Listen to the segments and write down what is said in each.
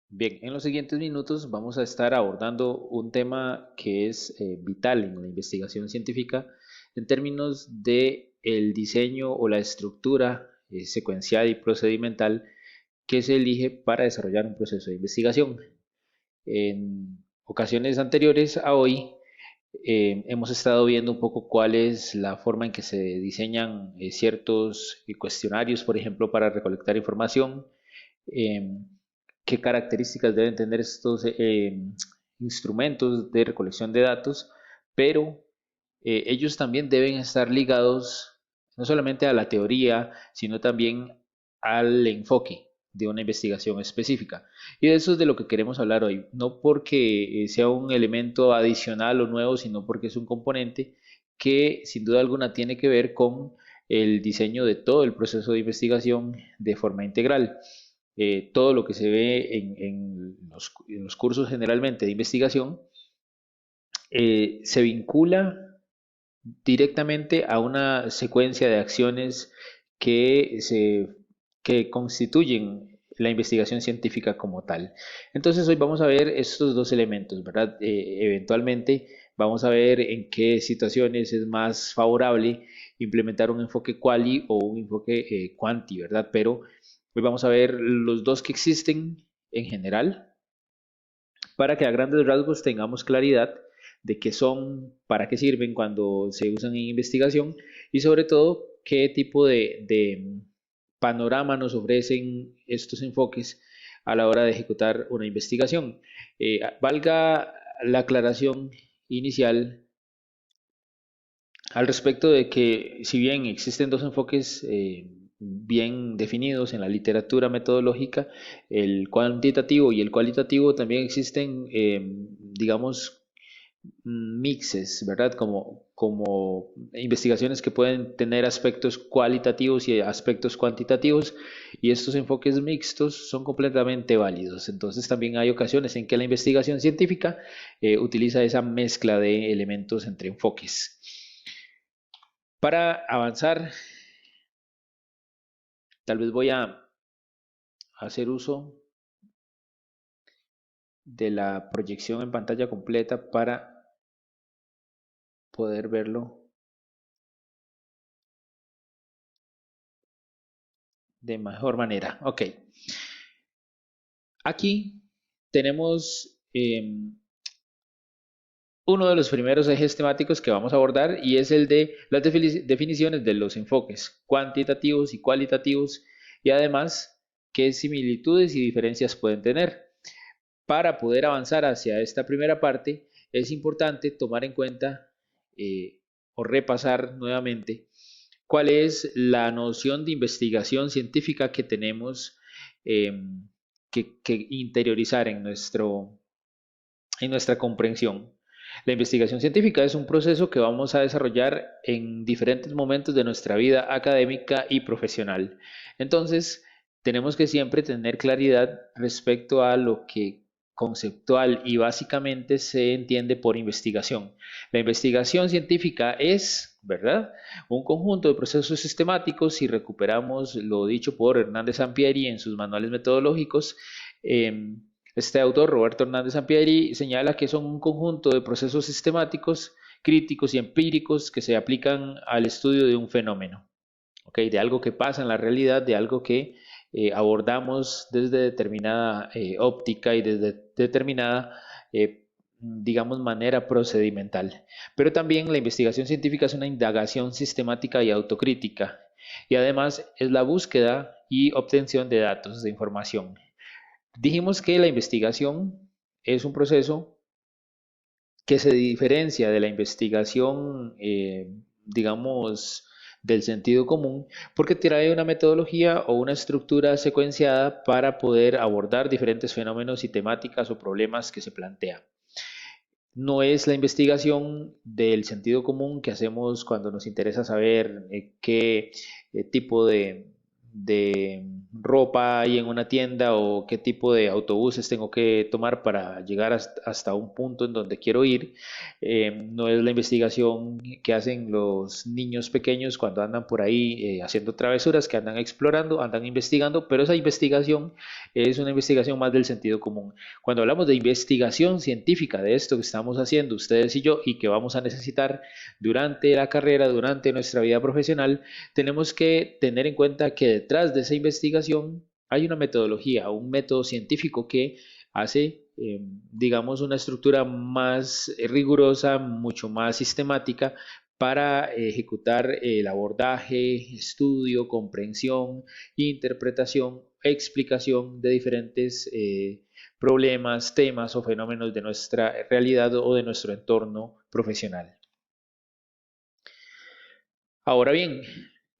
Bien, en los siguientes minutos vamos a estar abordando un tema que es vital en la investigación científica en términos de el diseño o la estructura secuencial y procedimental que se elige para desarrollar un proceso de investigación. En ocasiones anteriores a hoy hemos estado viendo un poco cuál es la forma en que se diseñan ciertos cuestionarios, por ejemplo, para recolectar información, eh, qué características deben tener estos instrumentos de recolección de datos, pero ellos también deben estar ligados no solamente a la teoría, sino también al enfoque de una investigación específica. Y de eso es de lo que queremos hablar hoy, no porque sea un elemento adicional o nuevo, sino porque es un componente que sin duda alguna tiene que ver con el diseño de todo el proceso de investigación de forma integral. Todo lo que se ve en los cursos generalmente de investigación se vincula directamente a una secuencia de acciones que, se, que constituyen la investigación científica como tal. Entonces hoy vamos a ver estos dos elementos, ¿verdad? Eventualmente vamos a ver en qué situaciones es más favorable implementar un enfoque quali o un enfoque quanti, ¿verdad? Pero hoy vamos a ver los dos que existen en general para que a grandes rasgos tengamos claridad de qué son, para qué sirven cuando se usan en investigación y sobre todo qué tipo de panorama nos ofrecen estos enfoques a la hora de ejecutar una investigación. Valga la aclaración inicial al respecto de que si bien existen dos enfoques bien definidos en la literatura metodológica, el cuantitativo y el cualitativo, también existen, digamos, mixes, ¿verdad? Como investigaciones que pueden tener aspectos cualitativos y aspectos cuantitativos, y estos enfoques mixtos son completamente válidos. Entonces también hay ocasiones en que la investigación científica utiliza esa mezcla de elementos entre enfoques. Para avanzar, tal vez voy a hacer uso de la proyección en pantalla completa para poder verlo de mejor manera. Ok, aquí tenemos uno de los primeros ejes temáticos que vamos a abordar y es el de las definiciones de los enfoques cuantitativos y cualitativos y además qué similitudes y diferencias pueden tener. Para poder avanzar hacia esta primera parte, es importante tomar en cuenta o repasar nuevamente cuál es la noción de investigación científica que tenemos eh, que interiorizar en nuestra comprensión. La investigación científica es un proceso que vamos a desarrollar en diferentes momentos de nuestra vida académica y profesional. Entonces, tenemos que siempre tener claridad respecto a lo que conceptual y básicamente se entiende por investigación. La investigación científica es, ¿verdad?, un conjunto de procesos sistemáticos, si recuperamos lo dicho por Hernández Sampieri en sus manuales metodológicos. Este autor, Roberto Hernández Sampieri, señala que son un conjunto de procesos sistemáticos, críticos y empíricos que se aplican al estudio de un fenómeno, ¿okay? De algo que pasa en la realidad, de algo que abordamos desde determinada óptica y desde determinada, digamos, manera procedimental. Pero también la investigación científica es una indagación sistemática y autocrítica, y además es la búsqueda y obtención de datos, de información. Dijimos que la investigación es un proceso que se diferencia de la investigación, digamos, del sentido común, porque trae una metodología o una estructura secuenciada para poder abordar diferentes fenómenos y temáticas o problemas que se plantean. No es la investigación del sentido común que hacemos cuando nos interesa saber qué tipo de ropa hay en una tienda o qué tipo de autobuses tengo que tomar para llegar hasta un punto en donde quiero ir. No es la investigación que hacen los niños pequeños cuando andan por ahí haciendo travesuras, que andan explorando, andan investigando, pero esa investigación es una investigación más del sentido común. Cuando hablamos de investigación científica, de esto que estamos haciendo ustedes y yo y que vamos a necesitar durante la carrera, durante nuestra vida profesional, tenemos que tener en cuenta que detrás de esa investigación hay una metodología, un método científico que hace, digamos, una estructura más rigurosa, mucho más sistemática para ejecutar el abordaje, estudio, comprensión, interpretación, explicación de diferentes problemas, temas o fenómenos de nuestra realidad o de nuestro entorno profesional. Ahora bien,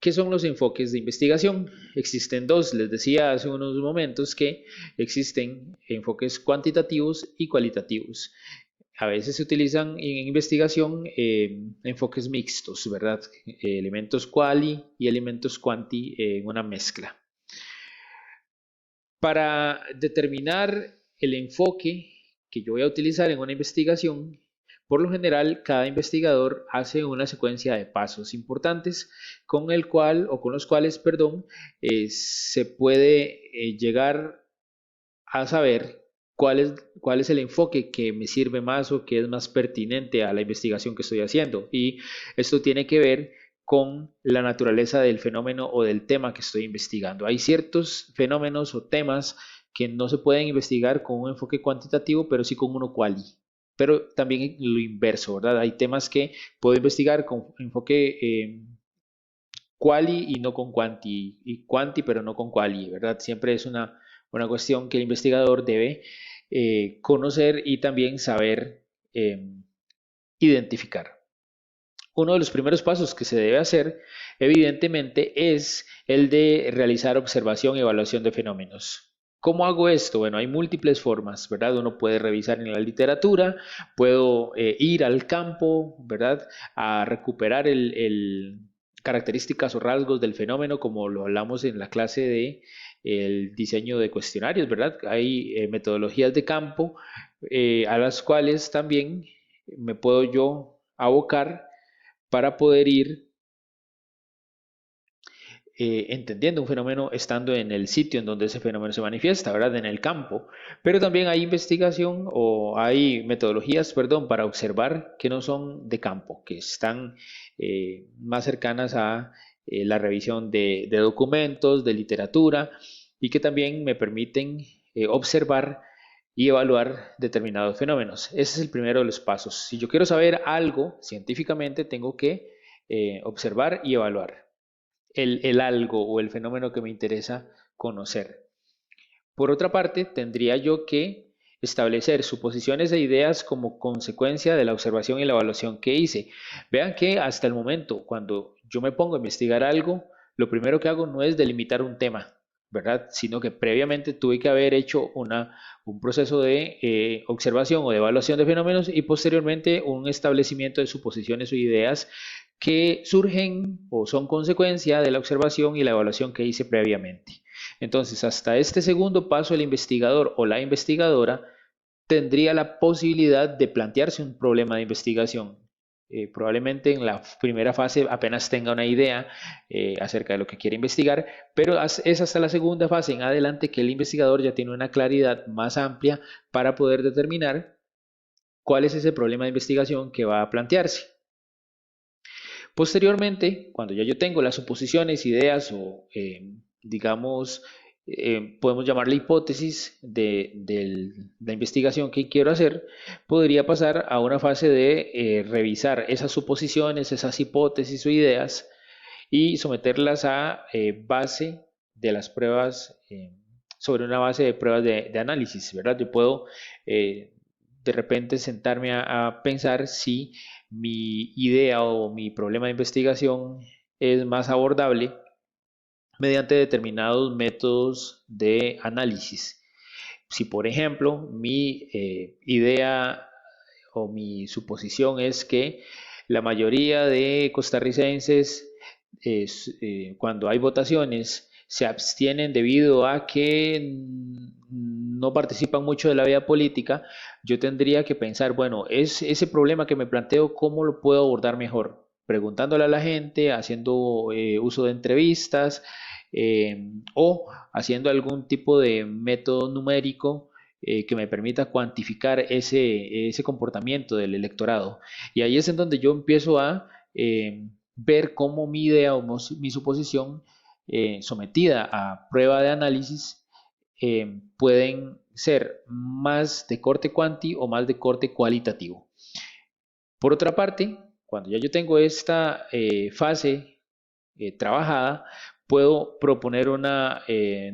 ¿qué son los enfoques de investigación? Existen dos, les decía hace unos momentos que existen enfoques cuantitativos y cualitativos. A veces se utilizan en investigación enfoques mixtos, ¿verdad? Elementos quali y elementos quanti en una mezcla. Para determinar el enfoque que yo voy a utilizar en una investigación, por lo general, cada investigador hace una secuencia de pasos importantes con el cual o con los cuales, perdón, se puede llegar a saber cuál es el enfoque que me sirve más o que es más pertinente a la investigación que estoy haciendo. Y esto tiene que ver con la naturaleza del fenómeno o del tema que estoy investigando. Hay ciertos fenómenos o temas que no se pueden investigar con un enfoque cuantitativo, pero sí con uno quali. Pero también lo inverso, ¿verdad? Hay temas que puedo investigar con enfoque quali y no con quanti, y quanti pero no con quali, ¿verdad? Siempre es una cuestión que el investigador debe conocer y también saber identificar. Uno de los primeros pasos que se debe hacer, evidentemente, es el de realizar observación y evaluación de fenómenos. ¿Cómo hago esto? Bueno, hay múltiples formas, ¿verdad? Uno puede revisar en la literatura, puedo ir al campo, ¿verdad? A recuperar características o rasgos del fenómeno, como lo hablamos en la clase de el diseño de cuestionarios, ¿verdad? Hay metodologías de campo a las cuales también me puedo yo abocar para poder ir entendiendo un fenómeno estando en el sitio en donde ese fenómeno se manifiesta, ¿verdad? En el campo. Pero también hay investigación o hay metodologías, perdón, para observar que no son de campo, que están más cercanas a la revisión de documentos, de literatura y que también me permiten observar y evaluar determinados fenómenos. Ese es el primero de los pasos. Si yo quiero saber algo científicamente, tengo que observar y evaluar el algo o el fenómeno que me interesa conocer. Por otra parte, tendría yo que establecer suposiciones e ideas como consecuencia de la observación y la evaluación que hice. Vean que hasta el momento, cuando yo me pongo a investigar algo, lo primero que hago no es delimitar un tema, ¿verdad? Sino que previamente tuve que haber hecho un proceso de observación o de evaluación de fenómenos y posteriormente un establecimiento de suposiciones o ideas que surgen o son consecuencia de la observación y la evaluación que hice previamente. Entonces, hasta este segundo paso, el investigador o la investigadora tendría la posibilidad de plantearse un problema de investigación. Probablemente en la primera fase apenas tenga una idea acerca de lo que quiere investigar, pero es hasta la segunda fase en adelante que el investigador ya tiene una claridad más amplia para poder determinar cuál es ese problema de investigación que va a plantearse. Posteriormente, cuando ya yo tengo las suposiciones, ideas o digamos, podemos llamarle hipótesis de la investigación que quiero hacer, podría pasar a una fase de revisar esas suposiciones, esas hipótesis o ideas y someterlas a base de las pruebas, sobre una base de pruebas de análisis, ¿verdad? Yo puedo de repente sentarme a pensar si mi idea o mi problema de investigación es más abordable mediante determinados métodos de análisis. Si, por ejemplo, mi idea o mi suposición es que la mayoría de costarricenses, cuando hay votaciones, se abstienen debido a que no participan mucho de la vida política, yo tendría que pensar, bueno, es ese problema que me planteo, ¿cómo lo puedo abordar mejor? Preguntándole a la gente, haciendo uso de entrevistas o haciendo algún tipo de método numérico que me permita cuantificar ese comportamiento del electorado. Y ahí es en donde yo empiezo a ver cómo mi idea o mi suposición sometida a prueba de análisis pueden ser más de corte cuanti o más de corte cualitativo. Por otra parte, cuando ya yo tengo esta fase trabajada, puedo proponer una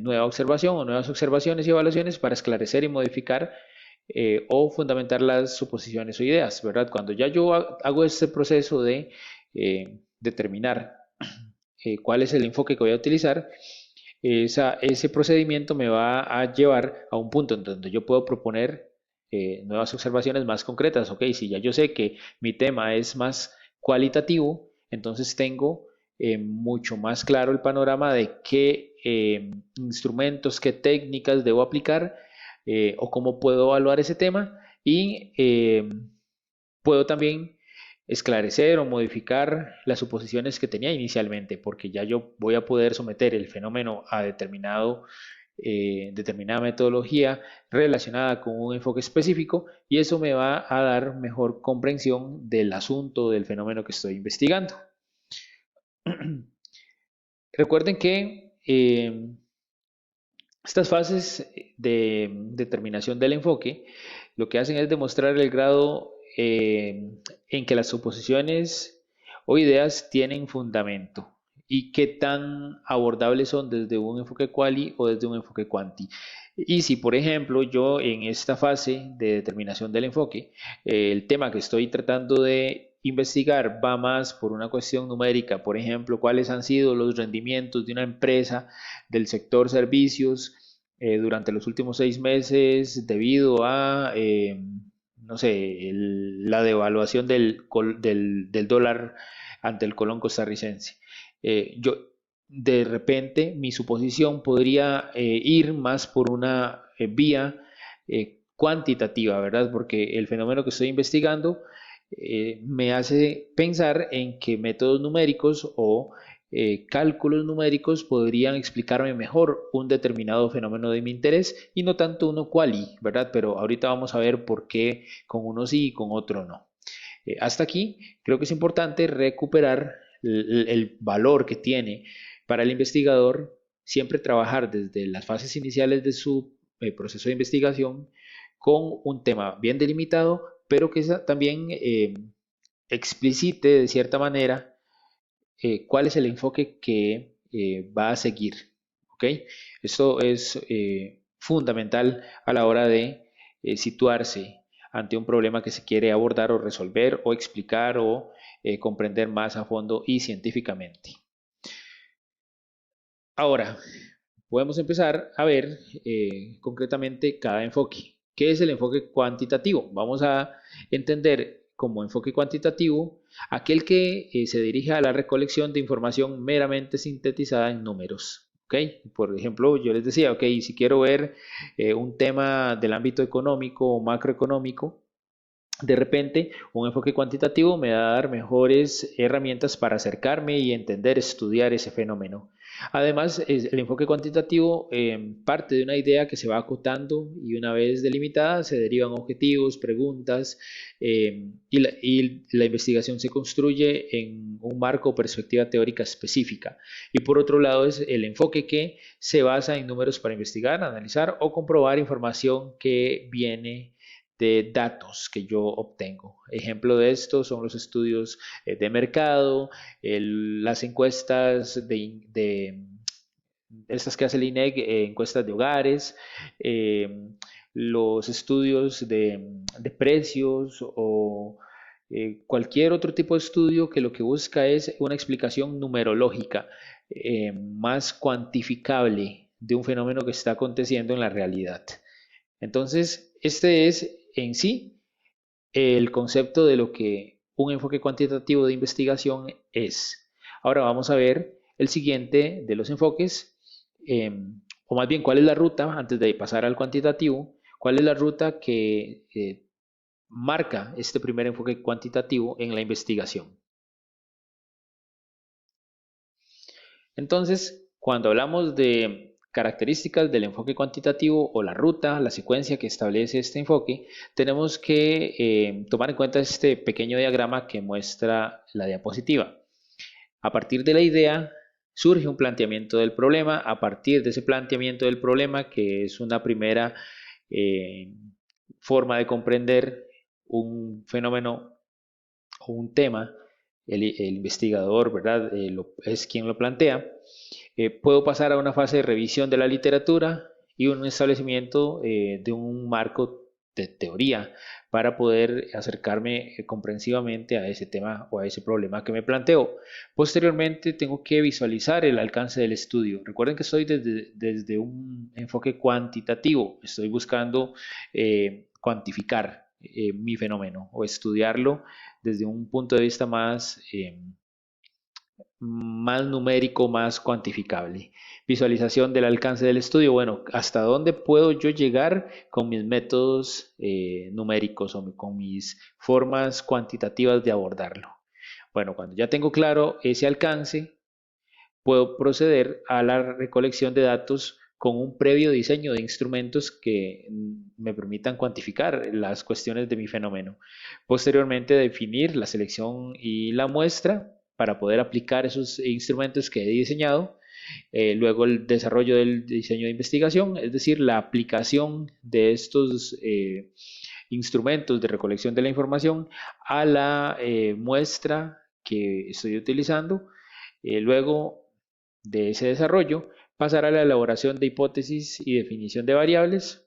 nueva observación o nuevas observaciones y evaluaciones para esclarecer y modificar o fundamentar las suposiciones o ideas, ¿verdad? Cuando ya yo hago este proceso de determinar cuál es el enfoque que voy a utilizar, ese procedimiento me va a llevar a un punto en donde yo puedo proponer nuevas observaciones más concretas. Ok, si ya yo sé que mi tema es más cualitativo, entonces tengo mucho más claro el panorama de qué instrumentos, qué técnicas debo aplicar o cómo puedo evaluar ese tema y puedo también esclarecer o modificar las suposiciones que tenía inicialmente, porque ya yo voy a poder someter el fenómeno a determinada metodología relacionada con un enfoque específico y eso me va a dar mejor comprensión del asunto, del fenómeno que estoy investigando. Recuerden que estas fases de determinación del enfoque lo que hacen es demostrar el grado en que las suposiciones o ideas tienen fundamento y qué tan abordables son desde un enfoque quali o desde un enfoque quanti. Y si, por ejemplo, yo en esta fase de determinación del enfoque, el tema que estoy tratando de investigar va más por una cuestión numérica, por ejemplo, cuáles han sido los rendimientos de una empresa del sector servicios durante los últimos 6 meses debido a, no sé, la devaluación del dólar ante el colón costarricense. Yo, de repente, mi suposición podría ir más por una vía cuantitativa, ¿verdad? Porque el fenómeno que estoy investigando me hace pensar en que métodos numéricos o cálculos numéricos podrían explicarme mejor un determinado fenómeno de mi interés y no tanto uno quali, ¿verdad? Pero ahorita vamos a ver por qué con uno sí y con otro no. Hasta aquí creo que es importante recuperar el valor que tiene para el investigador siempre trabajar desde las fases iniciales de su proceso de investigación con un tema bien delimitado, pero que también explicite de cierta manera cuál es el enfoque que va a seguir. ¿Ok? Esto es fundamental a la hora de situarse ante un problema que se quiere abordar o resolver o explicar o comprender más a fondo y científicamente. Ahora, podemos empezar a ver concretamente cada enfoque. ¿Qué es el enfoque cuantitativo? Vamos a entender como enfoque cuantitativo aquel que se dirige a la recolección de información meramente sintetizada en números. ¿Okay? Por ejemplo, yo les decía, ok, si quiero ver un tema del ámbito económico o macroeconómico, de repente, un enfoque cuantitativo me va a dar mejores herramientas para acercarme y entender, estudiar ese fenómeno. Además, el enfoque cuantitativo parte de una idea que se va acotando y una vez delimitada se derivan objetivos, preguntas y la investigación se construye en un marco o perspectiva teórica específica. Y por otro lado es el enfoque que se basa en números para investigar, analizar o comprobar información que viene de datos que yo obtengo. Ejemplo de esto son los estudios de mercado, las encuestas de estas que hace el INEC, encuestas de hogares, los estudios de precios o cualquier otro tipo de estudio que lo que busca es una explicación numerológica más cuantificable de un fenómeno que está aconteciendo en la realidad. Entonces, este es en sí el concepto de lo que un enfoque cuantitativo de investigación es. Ahora vamos a ver el siguiente de los enfoques o más bien, ¿cuál es la ruta, antes de pasar al cuantitativo, cuál es la ruta que marca este primer enfoque cuantitativo en la investigación? Entonces, cuando hablamos de características del enfoque cuantitativo o la ruta, la secuencia que establece este enfoque, tenemos que tomar en cuenta este pequeño diagrama que muestra la diapositiva. A partir de la idea surge un planteamiento del problema. A partir de ese planteamiento del problema, que es una primera eh, forma de comprender un fenómeno o un tema, el investigador, ¿verdad? Es quien lo plantea. Puedo pasar a una fase de revisión de la literatura y un establecimiento de un marco de teoría para poder acercarme comprensivamente a ese tema o a ese problema que me planteo. Posteriormente tengo que visualizar el alcance del estudio. Recuerden que estoy desde un enfoque cuantitativo, estoy buscando cuantificar mi fenómeno o estudiarlo desde un punto de vista más numérico, más cuantificable. Visualización del alcance del estudio. Bueno, ¿hasta dónde puedo yo llegar con mis métodos numéricos o con mis formas cuantitativas de abordarlo? Bueno, cuando ya tengo claro ese alcance, puedo proceder a la recolección de datos con un previo diseño de instrumentos que me permitan cuantificar las cuestiones de mi fenómeno. Posteriormente, definir la selección y la muestra para poder aplicar esos instrumentos que he diseñado. Luego el desarrollo del diseño de investigación, es decir, la aplicación de estos instrumentos de recolección de la información a la muestra que estoy utilizando. Luego de ese desarrollo, pasar a la elaboración de hipótesis y definición de variables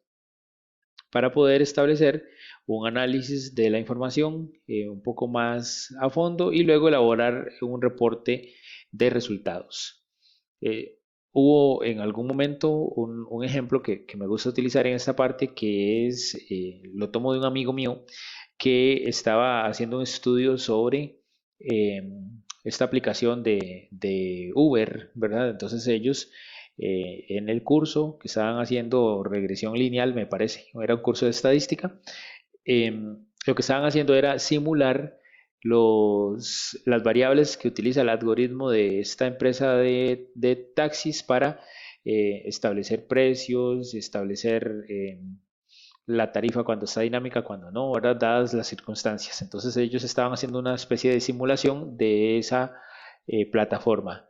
para poder establecer un análisis de la información un poco más a fondo y luego elaborar un reporte de resultados. Hubo en algún momento un ejemplo que me gusta utilizar en esta parte, que es, lo tomo de un amigo mío que estaba haciendo un estudio sobre esta aplicación de Uber, ¿verdad? Entonces ellos en el curso que estaban haciendo regresión lineal, me parece, era un curso de estadística, lo que estaban haciendo era simular las variables que utiliza el algoritmo de esta empresa de taxis para establecer precios, establecer la tarifa cuando está dinámica, cuando no, ¿verdad? Dadas las circunstancias. Entonces ellos estaban haciendo una especie de simulación de esa plataforma.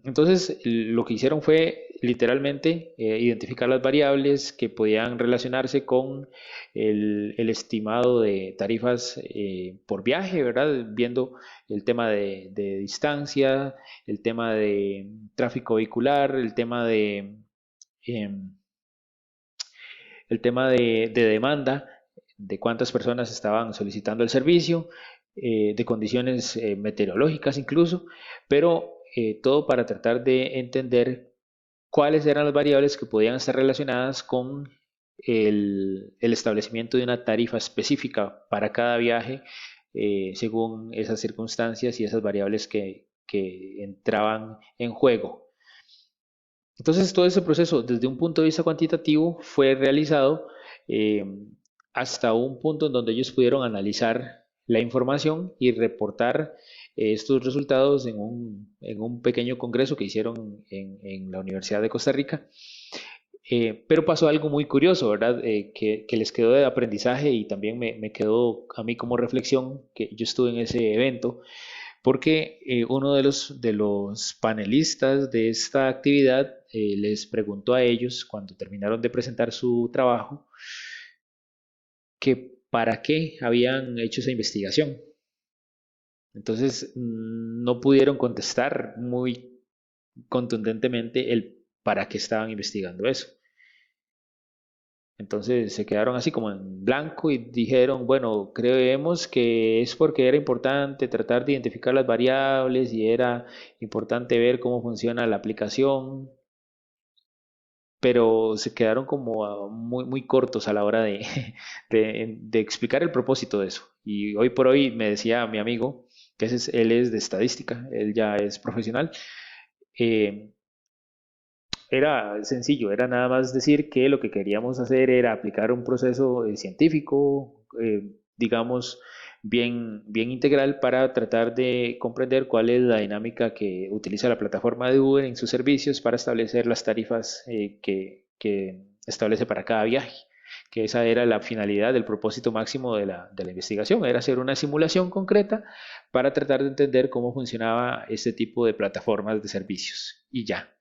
Entonces, lo que hicieron fue literalmente identificar las variables que podían relacionarse con el estimado de tarifas por viaje, ¿verdad? Viendo el tema de distancia, el tema de tráfico vehicular, em, el tema de demanda, de cuántas personas estaban solicitando el servicio, de condiciones meteorológicas incluso, pero todo para tratar de entender cuáles eran las variables que podían estar relacionadas con el establecimiento de una tarifa específica para cada viaje según esas circunstancias y esas variables que entraban en juego. Entonces, todo ese proceso, desde un punto de vista cuantitativo, fue realizado eh, hasta un punto en donde ellos pudieron analizar la información y reportar estos resultados en un pequeño congreso que hicieron en la Universidad de Costa Rica. Pero pasó algo muy curioso, ¿verdad? Que les quedó de aprendizaje y también me quedó a mí como reflexión que yo estuve en ese evento porque uno de los panelistas de esta actividad les preguntó a ellos, cuando terminaron de presentar su trabajo, que para qué habían hecho esa investigación. Entonces no pudieron contestar muy contundentemente el para qué estaban investigando eso. Entonces se quedaron así como en blanco y dijeron, bueno, creemos que es porque era importante tratar de identificar las variables y era importante ver cómo funciona la aplicación, pero se quedaron como muy cortos a la hora de explicar el propósito de eso. Y hoy por hoy me decía mi amigo, que él es de estadística, él ya es profesional, eh, era sencillo, era nada más decir que lo que queríamos hacer era aplicar un proceso científico, digamos, bien integral para tratar de comprender cuál es la dinámica que utiliza la plataforma de Uber en sus servicios para establecer las tarifas que establece para cada viaje. Que esa era la finalidad, el propósito máximo de la investigación, era hacer una simulación concreta para tratar de entender cómo funcionaba este tipo de plataformas de servicios. Y ya.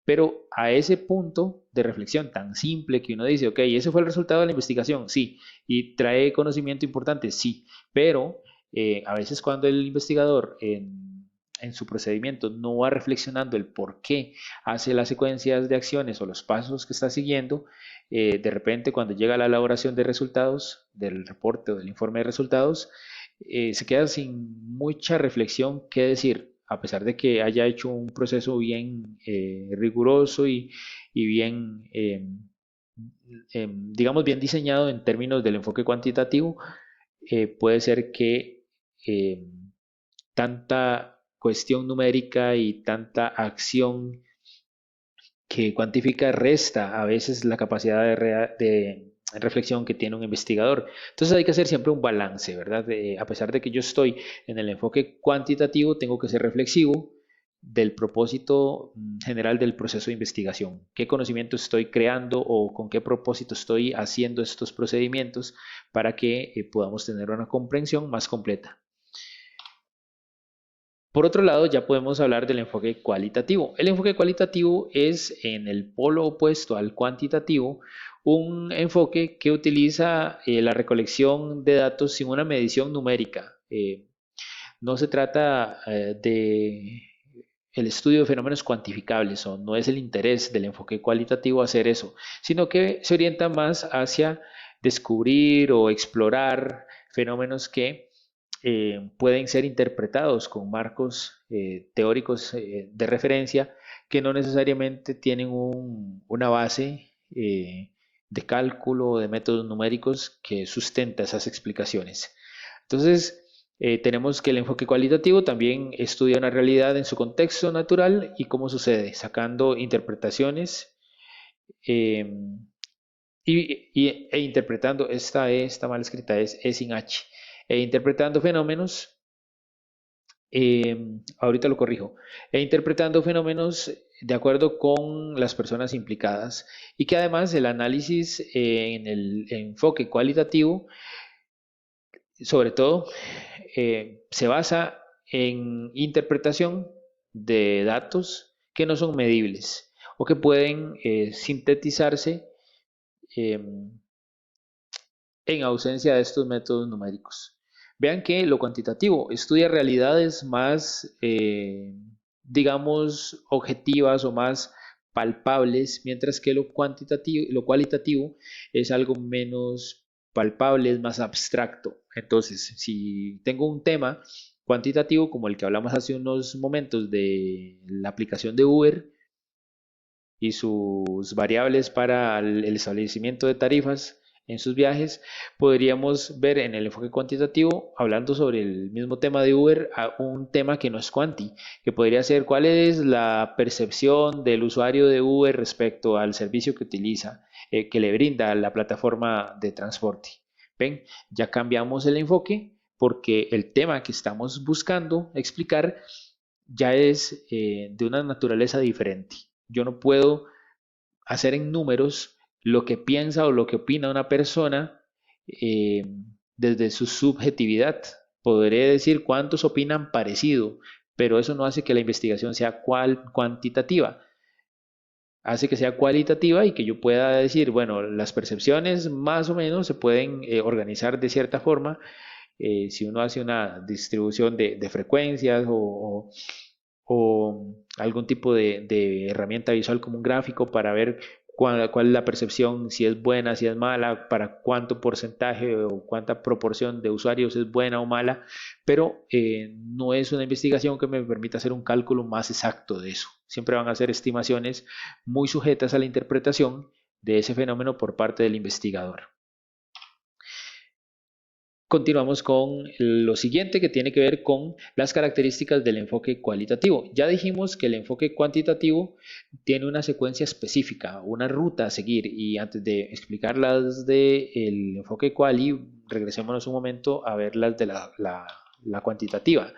Pero a ese punto de reflexión tan simple que uno dice, ok, ese fue el resultado de la investigación, sí, y trae conocimiento importante, sí, pero a veces cuando el investigador en su procedimiento no va reflexionando el por qué hace las secuencias de acciones o los pasos que está siguiendo, de repente cuando llega a la elaboración de resultados, del reporte o del informe de resultados, se queda sin mucha reflexión que decir, a pesar de que haya hecho un proceso bien riguroso y bien, digamos, bien diseñado en términos del enfoque cuantitativo, puede ser que eh, tanta cuestión numérica y tanta acción que cuantifica resta a veces la capacidad de reflexión que tiene un investigador. Entonces hay que hacer siempre un balance, ¿verdad? A pesar de que yo estoy en el enfoque cuantitativo, tengo que ser reflexivo del propósito general del proceso de investigación. ¿Qué conocimiento estoy creando o con qué propósito estoy haciendo estos procedimientos para que podamos tener una comprensión más completa? Por otro lado, ya podemos hablar del enfoque cualitativo. El enfoque cualitativo es, en el polo opuesto al cuantitativo, un enfoque que utiliza la recolección de datos sin una medición numérica. No se trata de el estudio de fenómenos cuantificables, o no es el interés del enfoque cualitativo hacer eso, sino que se orienta más hacia descubrir o explorar fenómenos que pueden ser interpretados con marcos teóricos de referencia que no necesariamente tienen una base de cálculo o de métodos numéricos que sustenta esas explicaciones. Entonces, tenemos que el enfoque cualitativo también estudia una realidad en su contexto natural y cómo sucede, sacando interpretaciones eh, e interpretando, esta mal escrita es sin H, e interpretando fenómenos, ahorita lo corrijo, e interpretando fenómenos de acuerdo con las personas implicadas y que además el análisis en el enfoque cualitativo, sobre todo, se basa en interpretación de datos que no son medibles o que pueden sintetizarse en ausencia de estos métodos numéricos. Vean que lo cuantitativo estudia realidades más, digamos, objetivas o más palpables, mientras que lo cualitativo es algo menos palpable, es más abstracto. Entonces, si tengo un tema cuantitativo como el que hablamos hace unos momentos de la aplicación de Uber y sus variables para el establecimiento de tarifas en sus viajes, podríamos ver en el enfoque cuantitativo, hablando sobre el mismo tema de Uber, a un tema que no es cuanti, que podría ser cuál es la percepción del usuario de Uber respecto al servicio que utiliza, que le brinda la plataforma de transporte. ¿Ven? Ya cambiamos el enfoque porque el tema que estamos buscando explicar ya es de una naturaleza diferente. Yo no puedo hacer en números lo que piensa o lo que opina una persona eh, desde su subjetividad. Podré decir cuántos opinan parecido, pero eso no hace que la investigación sea cuantitativa. Hace que sea cualitativa y que yo pueda decir, bueno, las percepciones más o menos se pueden organizar de cierta forma si uno hace una distribución de frecuencias o algún tipo de herramienta visual como un gráfico para ver cuál es la percepción, si es buena, si es mala, para cuánto porcentaje o cuánta proporción de usuarios es buena o mala, pero no es una investigación que me permita hacer un cálculo más exacto de eso. Siempre van a ser estimaciones muy sujetas a la interpretación de ese fenómeno por parte del investigador. Continuamos con lo siguiente que tiene que ver con las características del enfoque cualitativo. Ya dijimos que el enfoque cuantitativo tiene una secuencia específica, una ruta a seguir. Y antes de explicar las del enfoque quali, regresémonos un momento a ver las de la cuantitativa.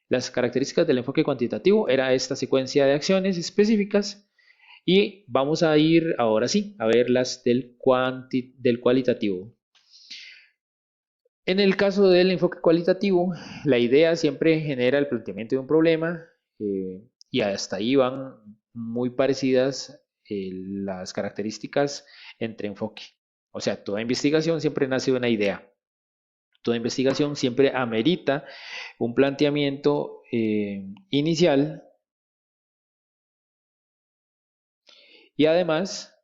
Las características del enfoque cuantitativo era esta secuencia de acciones específicas y vamos a ir ahora sí a ver las del cualitativo. En el caso del enfoque cualitativo, la idea siempre genera el planteamiento de un problema y hasta ahí van muy parecidas las características entre enfoque. O sea, toda investigación siempre nace de una idea. Toda investigación siempre amerita un planteamiento inicial y además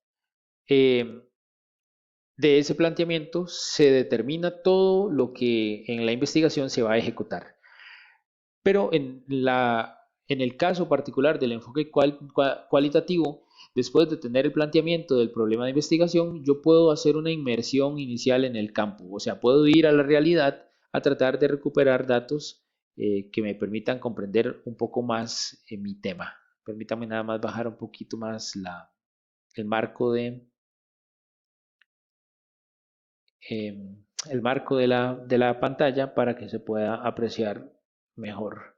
eh, de ese planteamiento se determina todo lo que en la investigación se va a ejecutar. Pero en el caso particular del enfoque cualitativo, después de tener el planteamiento del problema de investigación, yo puedo hacer una inmersión inicial en el campo, o sea, puedo ir a la realidad a tratar de recuperar datos que me permitan comprender un poco más mi tema. Permítame nada más bajar un poquito más el marco el marco de la pantalla para que se pueda apreciar mejor.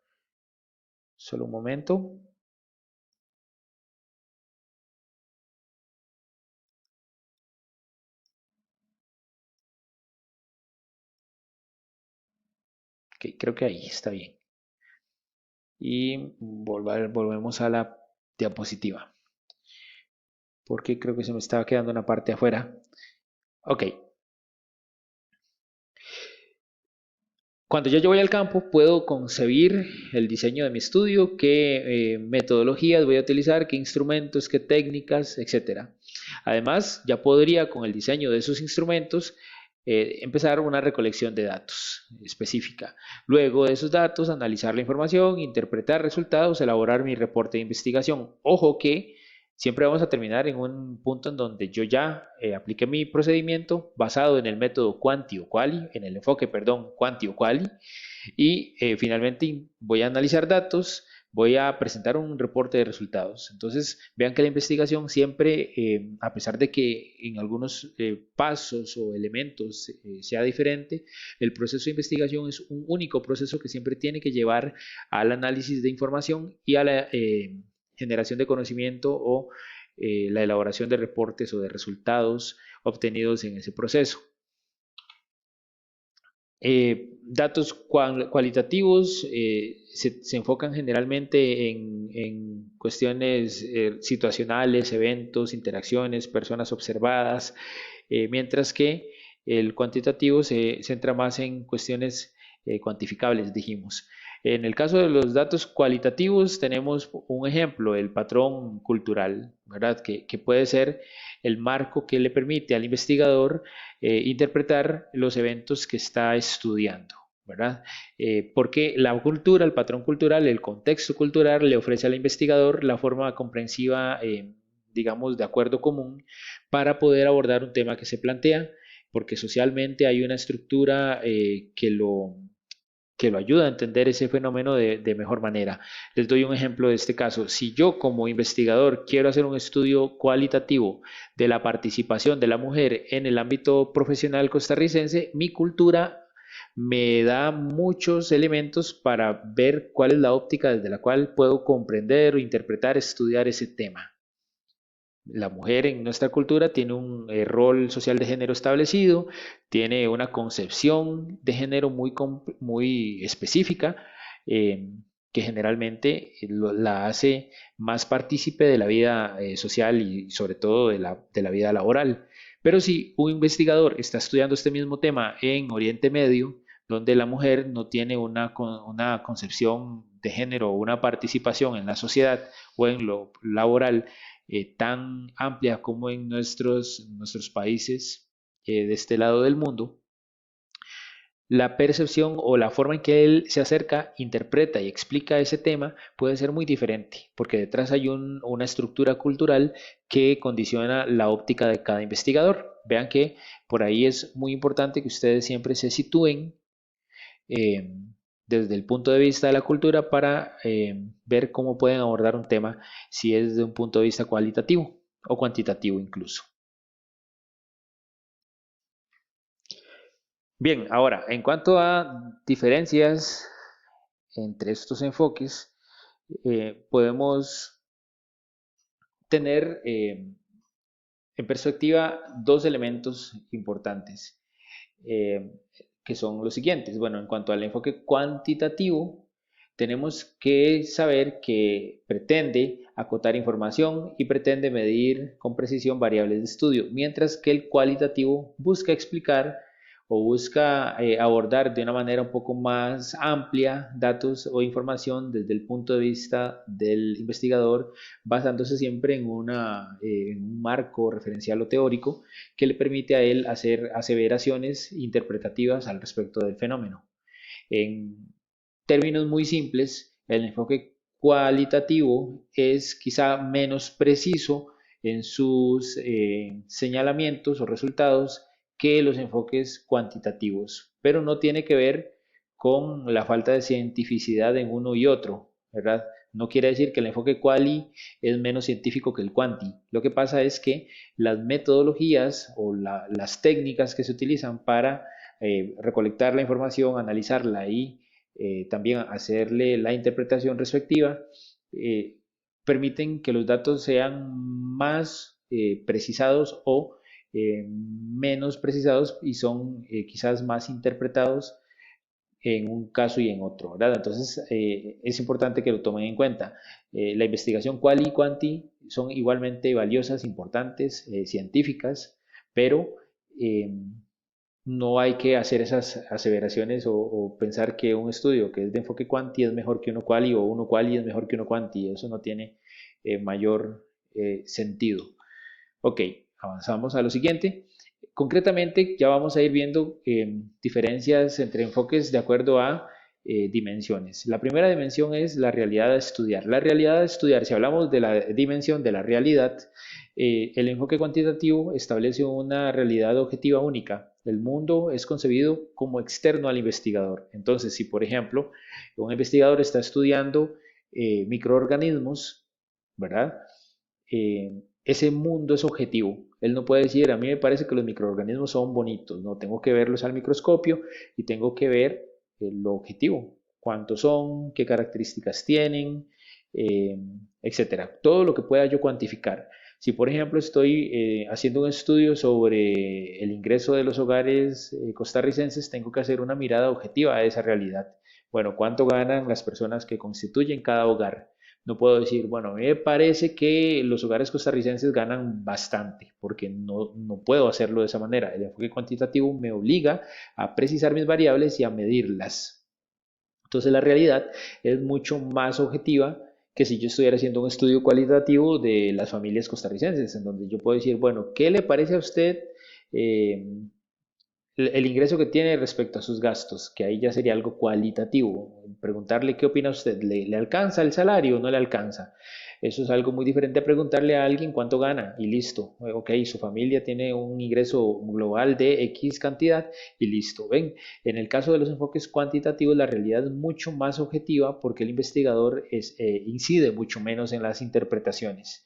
Solo un momento. Ok, creo que ahí está bien. Y volvemos a la diapositiva. Porque creo que se me estaba quedando una parte afuera. Ok. Cuando yo voy al campo, puedo concebir el diseño de mi estudio, qué metodologías voy a utilizar, qué instrumentos, qué técnicas, etcétera. Además, ya podría con el diseño de esos instrumentos empezar una recolección de datos específica. Luego de esos datos, analizar la información, interpretar resultados, elaborar mi reporte de investigación. Ojo que siempre vamos a terminar en un punto en donde yo ya apliqué mi procedimiento basado en el método quanti o quali, en el enfoque, perdón, quanti o quali, y finalmente voy a analizar datos, voy a presentar un reporte de resultados. Entonces, vean que la investigación siempre, a pesar de que en algunos pasos o elementos sea diferente, el proceso de investigación es un único proceso que siempre tiene que llevar al análisis de información y a la generación de conocimiento o la elaboración de reportes o de resultados obtenidos en ese proceso. Datos cualitativos se enfocan generalmente en cuestiones situacionales, eventos, interacciones, personas observadas, mientras que el cuantitativo se centra más en cuestiones cuantificables, dijimos. En el caso de los datos cualitativos tenemos un ejemplo, el patrón cultural, ¿verdad? Que puede ser el marco que le permite al investigador interpretar los eventos que está estudiando, ¿verdad? Porque la cultura, el patrón cultural, el contexto cultural le ofrece al investigador la forma comprensiva, digamos, de acuerdo común para poder abordar un tema que se plantea, porque socialmente hay una estructura que lo ayuda a entender ese fenómeno de mejor manera. Les doy un ejemplo de este caso. Si yo como investigador quiero hacer un estudio cualitativo de la participación de la mujer en el ámbito profesional costarricense, mi cultura me da muchos elementos para ver cuál es la óptica desde la cual puedo comprender o interpretar, estudiar ese tema. La mujer en nuestra cultura tiene un rol social de género establecido, tiene una concepción de género muy específica eh, que generalmente la hace más partícipe de la vida social y sobre todo de la vida laboral. Pero si un investigador está estudiando este mismo tema en Oriente Medio, donde la mujer no tiene una concepción de género o una participación en la sociedad o en lo laboral, tan amplia como en nuestros países de este lado del mundo, la percepción o la forma en que él se acerca, interpreta y explica ese tema puede ser muy diferente, porque detrás hay una estructura cultural que condiciona la óptica de cada investigador. Vean que por ahí es muy importante que ustedes siempre se sitúen eh, desde el punto de vista de la cultura para ver cómo pueden abordar un tema si es desde un punto de vista cualitativo o cuantitativo incluso. Bien, ahora, en cuanto a diferencias entre estos enfoques, podemos tener en perspectiva dos elementos importantes, eh, que son los siguientes. Bueno, en cuanto al enfoque cuantitativo, tenemos que saber que pretende acotar información y pretende medir con precisión variables de estudio, mientras que el cualitativo busca explicar o busca abordar de una manera un poco más amplia datos o información desde el punto de vista del investigador, basándose siempre en un marco referencial o teórico que le permite a él hacer aseveraciones interpretativas al respecto del fenómeno. En términos muy simples, el enfoque cualitativo es quizá menos preciso en sus señalamientos o resultados que los enfoques cuantitativos, pero no tiene que ver con la falta de cientificidad en uno y otro, ¿verdad? No quiere decir que el enfoque quali es menos científico que el quanti. Lo que pasa es que las metodologías o las técnicas que se utilizan para recolectar la información, analizarla y también hacerle la interpretación respectiva, eh, permiten que los datos sean más precisados o menos precisados y son quizás más interpretados en un caso y en otro, ¿verdad? Entonces es importante que lo tomen en cuenta. La investigación quali y quanti son igualmente valiosas, importantes, científicas, pero no hay que hacer esas aseveraciones o pensar que un estudio que es de enfoque quanti es mejor que uno quali o uno quali es mejor que uno quanti. Eso no tiene mayor sentido. Ok, avanzamos a lo siguiente. Concretamente, ya vamos a ir viendo diferencias entre enfoques de acuerdo a dimensiones. La primera dimensión es la realidad a estudiar. La realidad a estudiar, si hablamos de la dimensión de la realidad, el enfoque cuantitativo establece una realidad objetiva única. El mundo es concebido como externo al investigador. Entonces, si por ejemplo un investigador está estudiando microorganismos, ¿verdad? Ese mundo es objetivo. Él no puede decir, a mí me parece que los microorganismos son bonitos, no, tengo que verlos al microscopio y tengo que ver lo objetivo, cuántos son, qué características tienen, eh, etcétera. Todo lo que pueda yo cuantificar. Si por ejemplo estoy haciendo un estudio sobre el ingreso de los hogares costarricenses, tengo que hacer una mirada objetiva a esa realidad. Bueno, ¿cuánto ganan las personas que constituyen cada hogar? No puedo decir, bueno, a mí me parece que los hogares costarricenses ganan bastante, porque no puedo hacerlo de esa manera. El enfoque cuantitativo me obliga a precisar mis variables y a medirlas. Entonces la realidad es mucho más objetiva que si yo estuviera haciendo un estudio cualitativo de las familias costarricenses, en donde yo puedo decir, bueno, ¿qué le parece a usted eh, el ingreso que tiene respecto a sus gastos? Que ahí ya sería algo cualitativo. Preguntarle qué opina usted, ¿le alcanza el salario o no le alcanza? Eso es algo muy diferente a preguntarle a alguien cuánto gana y listo. Ok, su familia tiene un ingreso global de X cantidad y listo. Ven, en el caso de los enfoques cuantitativos, la realidad es mucho más objetiva porque el investigador incide mucho menos en las interpretaciones.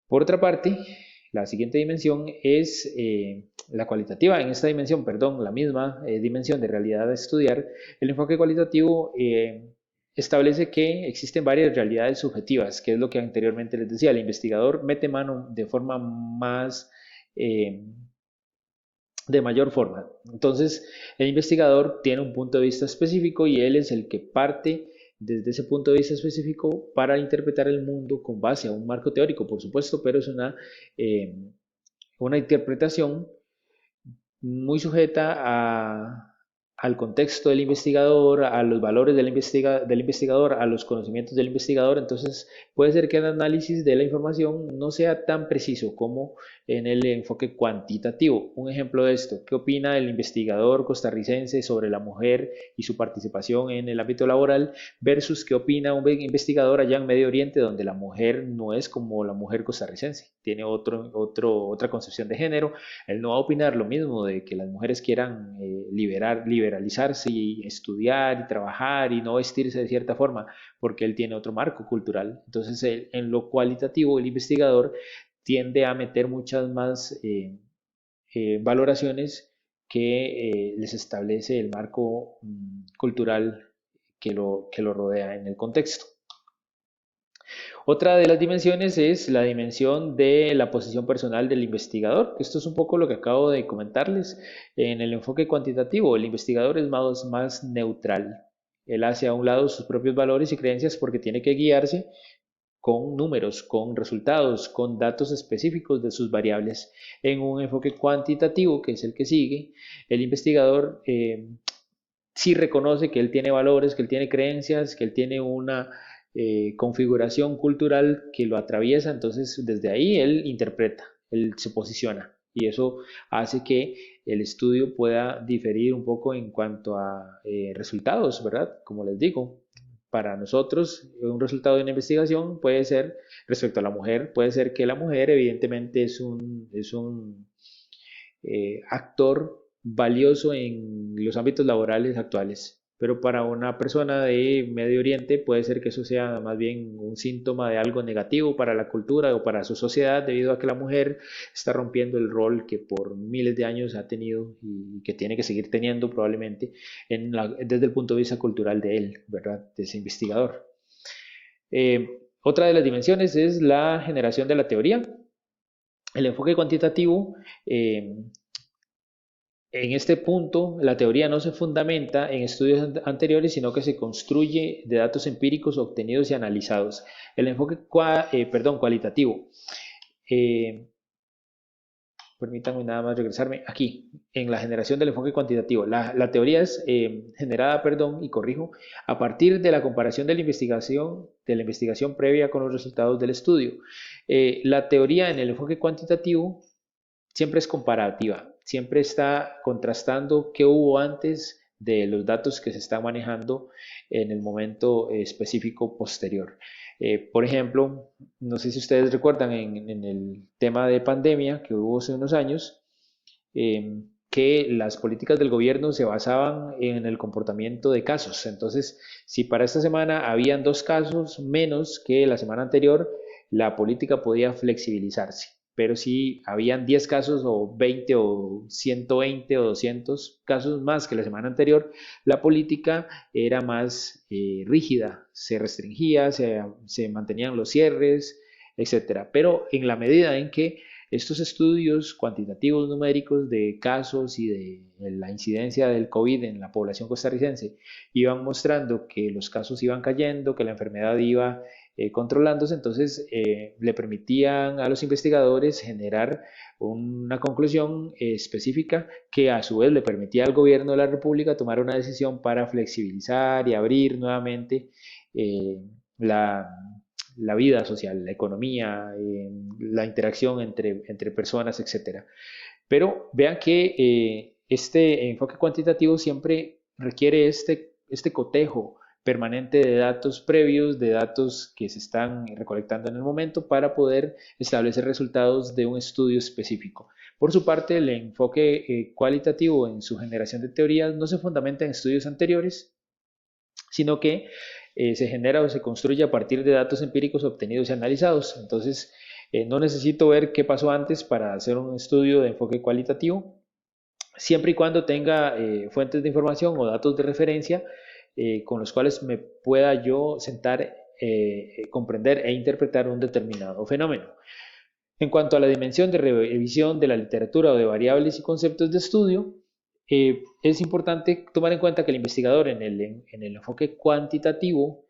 Por otra parte, la siguiente dimensión es la cualitativa. En esta dimensión, perdón, la misma dimensión de realidad a estudiar, el enfoque cualitativo establece que existen varias realidades subjetivas, que es lo que anteriormente les decía. El investigador mete mano de forma más, eh, de mayor forma. Entonces, el investigador tiene un punto de vista específico y él es el que parte desde ese punto de vista específico para interpretar el mundo con base a un marco teórico, por supuesto, pero es una interpretación muy sujeta al contexto del investigador, a los valores del investigador, a los conocimientos del investigador. Entonces, puede ser que el análisis de la información no sea tan preciso como en el enfoque cuantitativo. Un ejemplo de esto: ¿qué opina el investigador costarricense sobre la mujer y su participación en el ámbito laboral versus qué opina un investigador allá en Medio Oriente, donde la mujer no es como la mujer costarricense, tiene otra concepción de género? Él no va a opinar lo mismo de que las mujeres quieran liberalizarse y estudiar y trabajar y no vestirse de cierta forma, porque él tiene otro marco cultural. Entonces, en lo cualitativo, el investigador tiende a meter muchas más valoraciones que les establece el marco cultural que lo rodea en el contexto. Otra de las dimensiones es la dimensión de la posición personal del investigador. Esto es un poco lo que acabo de comentarles. En el enfoque cuantitativo, el investigador es más neutral. Él hace a un lado sus propios valores y creencias porque tiene que guiarse con números, con resultados, con datos específicos de sus variables. En un enfoque cuantitativo, que es el que sigue, el investigador sí reconoce que él tiene valores, que él tiene creencias, que él tiene una configuración cultural que lo atraviesa. Entonces desde ahí él interpreta, él se posiciona, y eso hace que el estudio pueda diferir un poco en cuanto a resultados, ¿verdad? Como les digo, para nosotros un resultado de una investigación puede ser, respecto a la mujer, puede ser que la mujer evidentemente es un actor valioso en los ámbitos laborales actuales. Pero para una persona de Medio Oriente puede ser que eso sea más bien un síntoma de algo negativo para la cultura o para su sociedad, debido a que la mujer está rompiendo el rol que por miles de años ha tenido y que tiene que seguir teniendo probablemente desde el punto de vista cultural de él, ¿verdad? De ese investigador. Otra de las dimensiones es la generación de la teoría. El enfoque cuantitativo, en este punto, la teoría no se fundamenta en estudios anteriores, sino que se construye de datos empíricos obtenidos y analizados. El enfoque cualitativo. Eh, Permítanme nada más regresarme aquí, en la generación del enfoque cuantitativo. La teoría es generada, y corrijo, a partir de la comparación de la investigación previa con los resultados del estudio. La teoría en el enfoque cuantitativo siempre es comparativa, siempre está contrastando qué hubo antes de los datos que se están manejando en el momento específico posterior. Por ejemplo, no sé si ustedes recuerdan en el tema de pandemia que hubo hace unos años, que las políticas del gobierno se basaban en el comportamiento de casos. Entonces, si para esta semana habían 2 casos menos que la semana anterior, la política podía flexibilizarse. Pero si habían 10 casos o 20 o 120 o 200 casos más que la semana anterior, la política era más rígida, se restringía, se mantenían los cierres, etcétera. Pero en la medida en que estos estudios cuantitativos numéricos de casos y de la incidencia del COVID en la población costarricense iban mostrando que los casos iban cayendo, que la enfermedad iba controlándose, entonces le permitían a los investigadores generar una conclusión específica que a su vez le permitía al gobierno de la República tomar una decisión para flexibilizar y abrir nuevamente eh, la, la vida social, la economía, la interacción entre personas, etcétera. Pero vean que este enfoque cuantitativo siempre requiere este cotejo permanente de datos previos, de datos que se están recolectando en el momento para poder establecer resultados de un estudio específico. Por su parte, el enfoque cualitativo en su generación de teorías no se fundamenta en estudios anteriores, sino que se genera o se construye a partir de datos empíricos obtenidos y analizados. Entonces, no necesito ver qué pasó antes para hacer un estudio de enfoque cualitativo, siempre y cuando tenga fuentes de información o datos de referencia con los cuales me pueda yo sentar, comprender e interpretar un determinado fenómeno. En cuanto a la dimensión de revisión de la literatura o de variables y conceptos de estudio, es importante tomar en cuenta que el investigador en el enfoque cuantitativo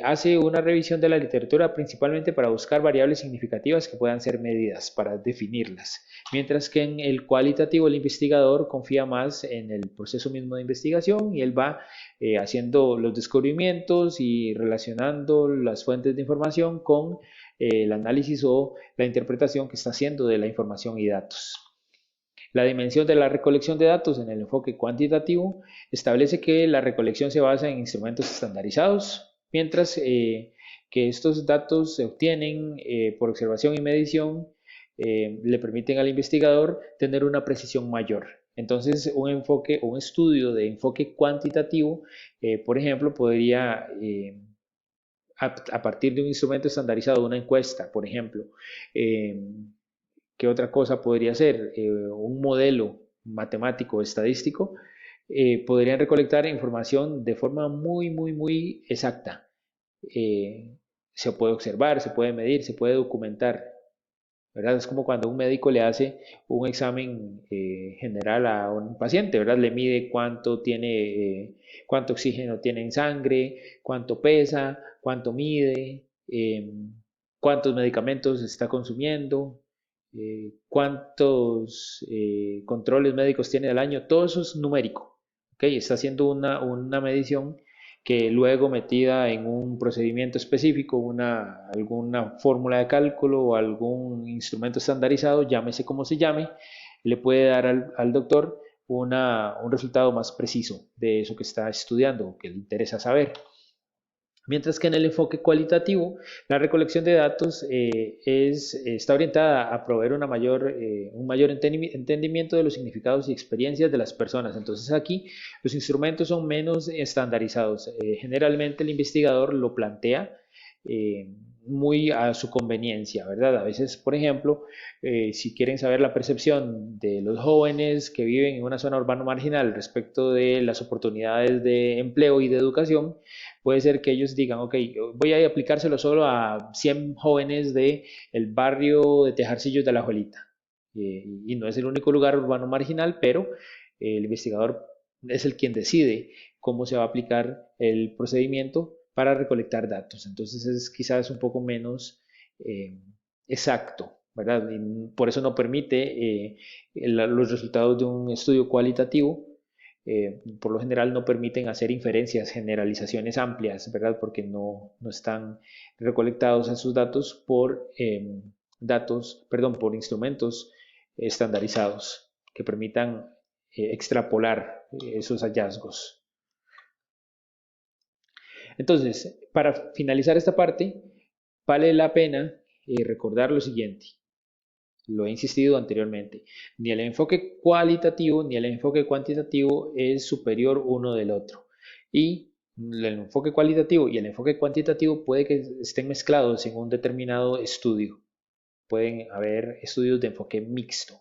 hace una revisión de la literatura principalmente para buscar variables significativas que puedan ser medidas, para definirlas. Mientras que en el cualitativo el investigador confía más en el proceso mismo de investigación y él va haciendo los descubrimientos y relacionando las fuentes de información con el análisis o la interpretación que está haciendo de la información y datos. La dimensión de la recolección de datos en el enfoque cuantitativo establece que la recolección se basa en instrumentos estandarizados, mientras que estos datos se obtienen por observación y medición le permiten al investigador tener una precisión mayor. Entonces, un estudio de enfoque cuantitativo, por ejemplo, podría a partir de un instrumento estandarizado, una encuesta, por ejemplo, ¿qué otra cosa podría ser? Un modelo matemático estadístico, podrían recolectar información de forma muy exacta. Se puede observar, se puede medir, se puede documentar, ¿verdad? Es como cuando un médico le hace un examen general a un paciente, ¿verdad? Le mide cuánto tiene, cuánto oxígeno tiene en sangre, cuánto pesa, cuánto mide, cuántos medicamentos está consumiendo, cuántos controles médicos tiene al año, todo eso es numérico, ¿ok? Está haciendo una medición que luego metida en un procedimiento específico, alguna fórmula de cálculo o algún instrumento estandarizado, llámese como se llame, le puede dar al doctor un resultado más preciso de eso que está estudiando o que le interesa saber. Mientras que en el enfoque cualitativo, la recolección de datos está orientada a proveer un mayor entendimiento de los significados y experiencias de las personas. Entonces aquí los instrumentos son menos estandarizados. Generalmente el investigador lo plantea muy a su conveniencia, ¿verdad? A veces, por ejemplo, si quieren saber la percepción de los jóvenes que viven en una zona urbana marginal respecto de las oportunidades de empleo y de educación, puede ser que ellos digan, ok, voy a aplicárselo solo a 100 jóvenes del barrio de Tejarcillos de la Juelita. Y no es el único lugar urbano marginal, pero el investigador es el quien decide cómo se va a aplicar el procedimiento para recolectar datos. Entonces es quizás un poco menos exacto, ¿verdad? Y por eso no permite los resultados de un estudio cualitativo. Por lo general no permiten hacer inferencias, generalizaciones amplias, ¿verdad? Porque no están recolectados esos datos por instrumentos estandarizados que permitan extrapolar esos hallazgos. Entonces, para finalizar esta parte, vale la pena recordar lo siguiente. Lo he insistido anteriormente. Ni el enfoque cualitativo ni el enfoque cuantitativo es superior uno del otro. Y el enfoque cualitativo y el enfoque cuantitativo puede que estén mezclados en un determinado estudio. Pueden haber estudios de enfoque mixto.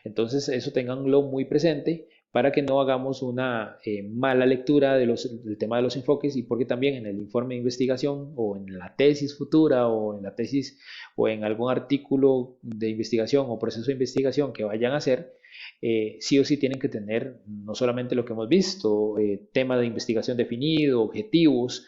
Entonces, eso tenganlo muy presente para que no hagamos una mala lectura del tema de los enfoques y porque también en el informe de investigación o en la tesis futura o en la tesis o en algún artículo de investigación o proceso de investigación que vayan a hacer, sí o sí tienen que tener no solamente lo que hemos visto, tema de investigación definido, objetivos,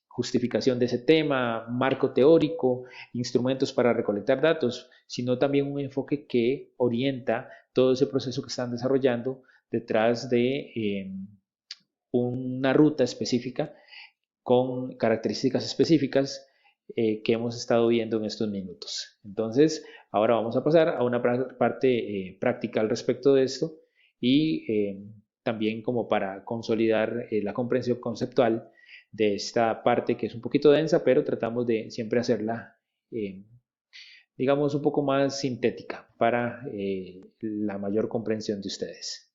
justificación de ese tema, marco teórico, instrumentos para recolectar datos, sino también un enfoque que orienta todo ese proceso que están desarrollando detrás de una ruta específica con características específicas que hemos estado viendo en estos minutos. Entonces, ahora vamos a pasar a una parte práctica al respecto de esto y también como para consolidar la comprensión conceptual de esta parte que es un poquito densa, pero tratamos de siempre hacerla, digamos, un poco más sintética para la mayor comprensión de ustedes.